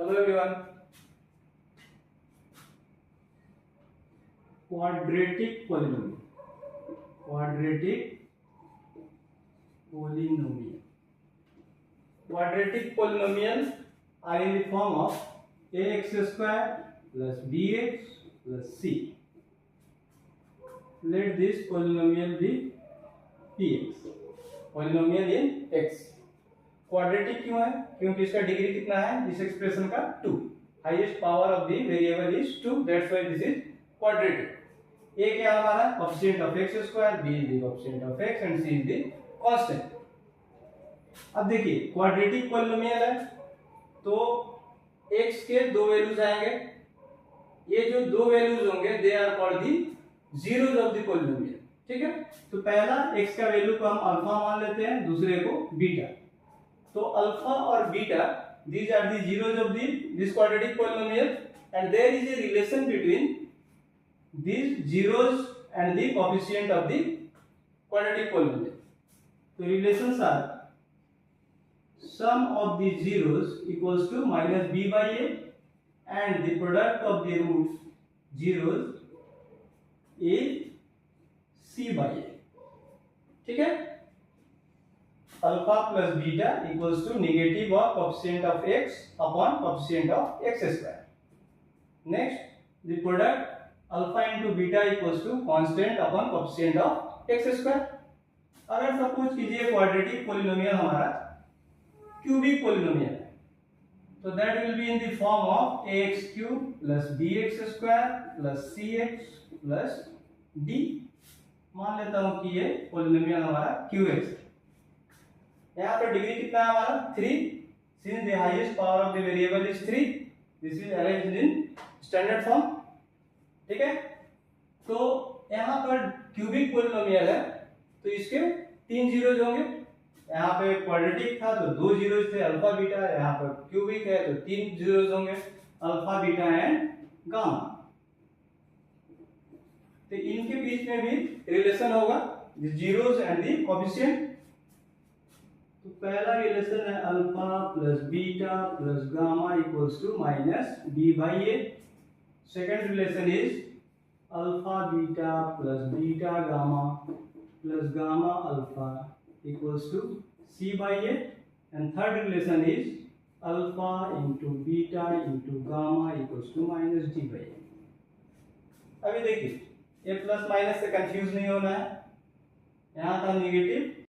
Hello everyone. Quadratic polynomial, quadratic polynomial are in the form of ax square plus bx plus c. Let this polynomial be px, polynomial in x. Quadratic क्यों है? क्योंकि इसका degree कितना है इस expression का 2. Highest power of the variable is 2, that's why this is quadratic. a क्या हमारा coefficient of x square, b is the coefficient of x and c is the constant. अब देखिए क्वाड्रेटिक पॉलिनोमियल है तो x के दो values आएंगे. ये जो दो वैल्यूज होंगे they are called the zeros of the polynomial. ठीक है, तो पहला x का वैल्यू को हम अल्फा मान लेते हैं, दूसरे को बीटा. तो अल्फा और beta these are the zeros of this quadratic polynomial and there is a relation between these zeros and the coefficient of the quadratic polynomial. So relations are sum of the zeros equals to minus b by a and the product of the roots zeros a c by a. ठीक है, alpha plus beta equals to negative of coefficient of x upon coefficient of x square. Next the product alpha into beta equals to constant upon coefficient of x square. अगर suppose कीजिए quadratic polynomial हमारा cubic polynomial है तो that will be in the form of ax cube plus bx square plus cx plus d. मान लेता हूं कि ये पॉलिनोमियल हमारा qx है. यहाँ पर डिग्री कितना है हमारा 3. Since the highest power of the variable is 3, this is arranged in standard form. ठीक है, तो यहाँ पर क्यूबिक पॉलिनोमियल है तो इसके 3 जीरोज होंगे. यहाँ पे क्वाड्रेटिक था तो 2 जीरोज थे अल्फा बीटा, यहाँ पर क्यूबिक है तो 3 जीरोज होंगे अल्फा बीटा एंड गामा. तो इनके बीच में भी रिलेशन होगा the zeros and the coefficient. तो पहला रिलेशन है alpha plus beta plus gamma equals to minus b by a. Second relation is alpha beta plus beta gamma plus gamma alpha equals to c by a. And third relation is alpha into beta into gamma equals to minus d by a. अभी देखिए ये plus minus से confuse नहीं होना है. यहाँ था negative